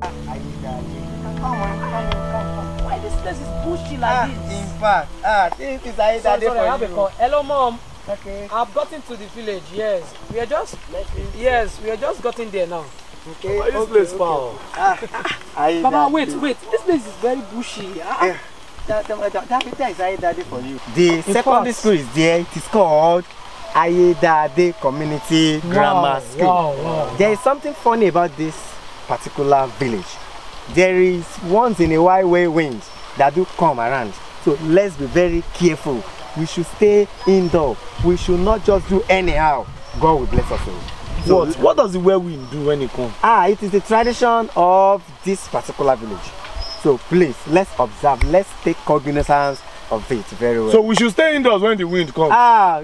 Come on. Why this place is bushy like this? In fact, this is Aiyedade for I have a call. you. Hello, Mom. Okay. I've gotten to the village. Yes, we are just gotten there now. Okay. Why this place far? Baba, wait. This place is very bushy. That is Aiyedade for you. The secondary school is there. It is called Aiyedade Community Grammar School. Wow. There is something funny about this particular village. There is once in a while wind that do come around. So let's be very careful. We should stay indoor. We should not just do anyhow. God will bless us all. So what does the whirlwind do when it comes? It is the tradition of this particular village. So please, let's observe. Let's take cognizance of it very well. So we should stay indoors when the wind comes.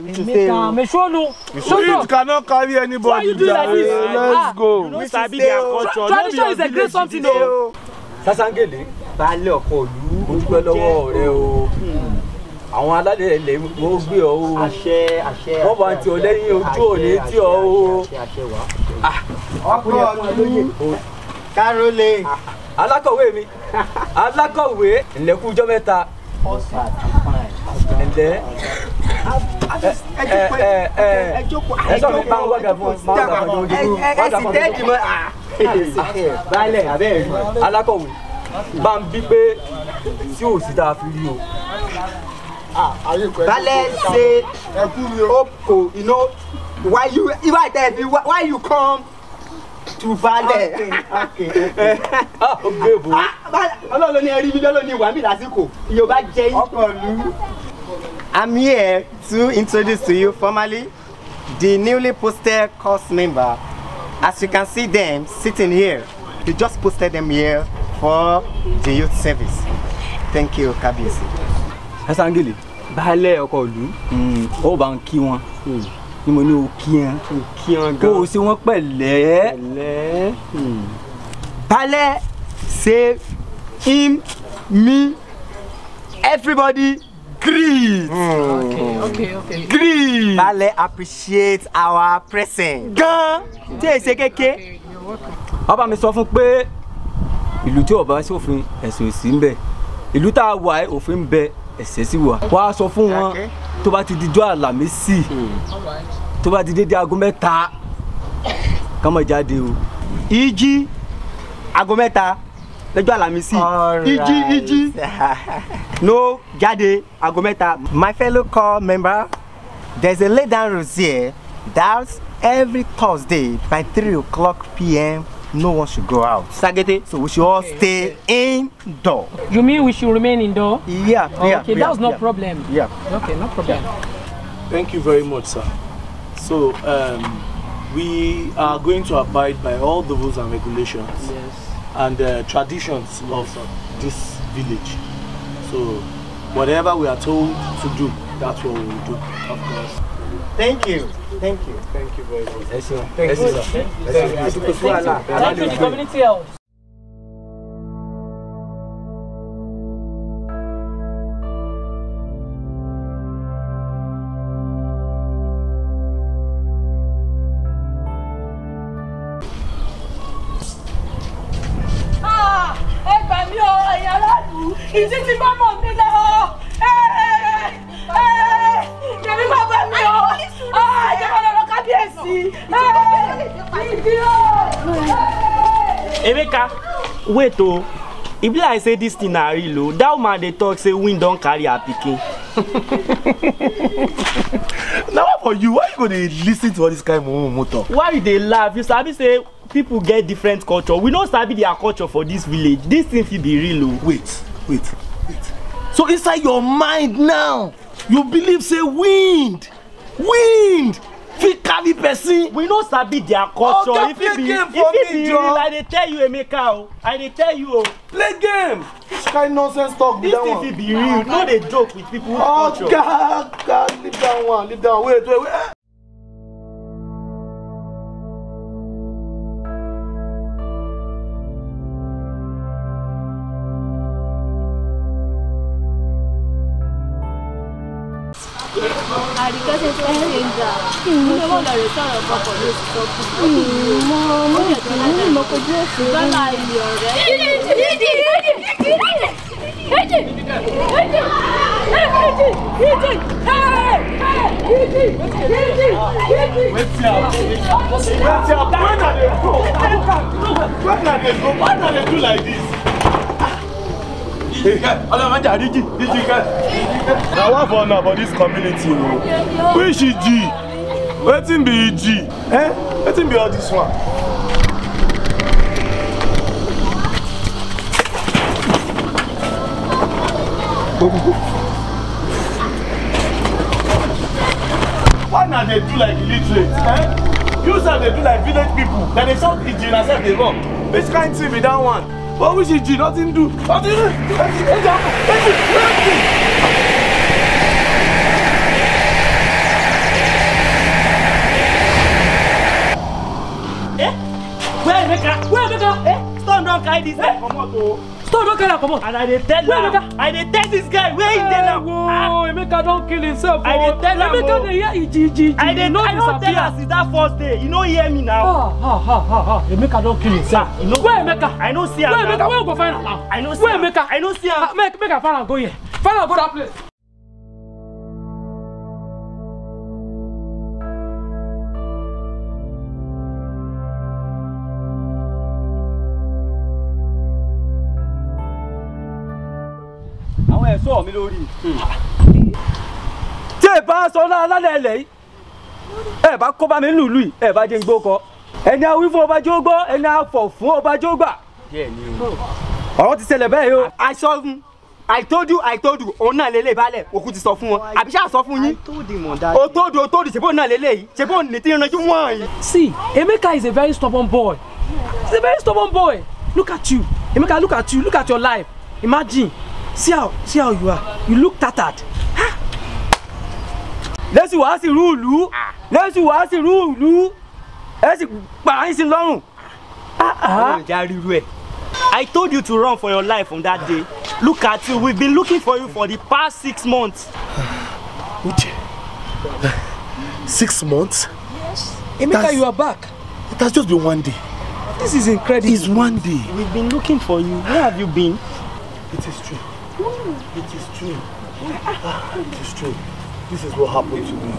We should stay. Wind cannot carry anybody. Why you do like this? Let's go. You know, Sabi their culture. Tradition is a great something, though. Sasangele, baálé ọkọ ìlú, ó dúpẹ́ lọ́wọ́ rẹ o. Àwọn aládé ilẹ̀ wọ́n gbé ọ o. Àṣẹ. Wọ́n bá ń ti ọ lẹ́yìn ojú òní tí ọ o. Ọkọ ìlú. Kárólé. Alákọ̀wé mi. Alákọ̀wé ńlẹ̀kú ọjọ́ mẹ́ta. Ǹlẹ́. Ẹ sọ mi máa ń wága fún ọ. Ẹ sì tẹ́jú mọ́. Baálé abẹ́ rí. Alákọ̀wé bá ń bí pé tí ò sí dáa fi rí o. Baálé say Oko, you know why you come to Baálé. Okay. Ọlọ́run ní ẹrí mi lọ́lọ́ ní ìwà mi lásìkò. Yorùbá jẹ́ ọkọ̀lú. I'm here to introduce to you formally the newly posted course member. As you can see them sitting here, they just posted them here for the youth service. Thank you, Kabiyesi. Sasangele, baálé ọkọ ìlú, ó bá ń kí wọn. Ni mo ní o kí wọn gan. Kó o ṣe wọn pẹ̀lẹ́. Baálé say him, me, everybody greet. Okay. Greet. Baálé appreciate our presence. Gan. Tí ẹ ṣe kéké. Bàbá mi sọ fún pé ìlú tí ó bá ṣòfin ẹ̀sùn ìsì ń bẹ. Ìlú tá a wà òfin ń bẹ ẹ̀ṣẹ̀ sì wà. Wá sọ fún wọn tó bá ti dijọ́ Àlàmísì. Tó bá ti dédé aago 3 ká má jáde o. Ìjí aago 3 lọ́jọ́ Àlàmísì. Ìjí. No jáde aago 3. My fellow corps member, there's a lay down rules here that every Thursday by 3:00 p.m. no one should go out. Sagete, so we should all stay indoor. You mean we should remain indoor? Yeah. Okay, that's no problem. Yeah. Okay, no problem. Thank you very much, sir. So we are going to abide by all the rules and regulations and traditions of this village. So whatever we are told to do, that's what we will do, of course. Thank you. Thank you very much. Thank you, sir. Thank you, the community health. Ìdí tí bá mọ̀ mí lọ. Kẹ̀mí máa bá mi o. Ìjọba lọ́rọ̀ Kábíyèsí. Ìdí o. Emeka, wait o. E be like say this thing na real o. That woman dey talk say wind don carry her pikin. Now for you, why you go dey listen to all this kind of motor? Why you dey laugh? You sabi say people get different culture. We no sabi their culture for this village. This thing fit be real o. Wait. So inside your mind now, you believe say wind fit carry person? We no sabi their culture. Okay, If it be Joe. real, I dey tell you, Emeka o. I dey tell you o. Play game. Which kind nonsense talk be This that thing one? fit be real. No dey joke with people Oh culture. God, leave that one. Wait. Àríkẹ́ ṣe Now what for now for this community? Who is she G? Wetin be G? Wetin be all this one? Why not they do like illiterate? You say they do like village people. Then they shout the G and say they wrong. Which kind of thing be that one? What wish G? Nothing do. Nothing do. Where Emeka? Stone don't carry this guy come out. Stone don't carry come out. And I dey tell this guy where he dey now. Whoa, Emeka don't kill himself. I dey tell him. Emeka dey hear EGG. I don't tell us it's that first day. You don't hear me now. Emeka don't kill himself. Where Emeka? I don't see him. Where Emeka? Where you go find him now? I don't see Where him. Emeka? I don't see him. Make I find him go here. Find him go that place. àwọn ẹ̀ṣọ́ mi lórí. tí ẹ bá sọ náà lálẹ́ ilẹ̀ yìí ẹ bá kó bá mi lùlù yìí ẹ bá jẹ́ ń gbó kọ ẹni a wí fún ọba jó gbọ́ ẹni a fọ̀ fún ọba jó gbà. ọ̀rọ̀ ti ṣẹlẹ̀ bẹ́ẹ̀ yóò. aṣọ fún I told you òun náà lélẹ̀ balẹ̀ òkú ti sọ fún wọn àbí ṣáà sọ fún yín. o told you ṣebó náà lélẹ̀ yìí ṣebó ní tí ìrànjú wọ̀n yìí. See, Emeka is a very stubborn boy. He's a very stubborn boy. Look at you. Emeka, look at you. Look at your life. Imagine. See how you are. You look tattered. lẹ́sìn wàá sì rú ìlú lẹ́sìn wàá sì rú ìlú ẹ sì pa yín sí lọ́rùn. ìjà ríru ẹ̀. I told you to run for your life on that day. Look at you. We've been looking for you for the past 6 months. Uche, 6 months? Emeka, you are back. It has just been one day. This is incredible. It's one day. We've been looking for you. Where have you been? It is true. It is true. It is true. This is what happened to me.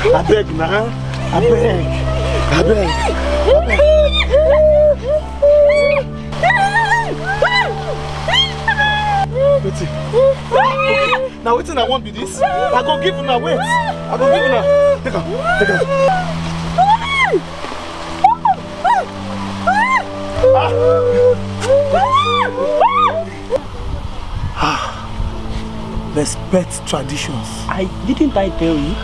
I beg now. I beg. Now waiting, I won't be this. I go give you now. Wait. I go give you now. Take her. Respect traditions. Didn't I tell you?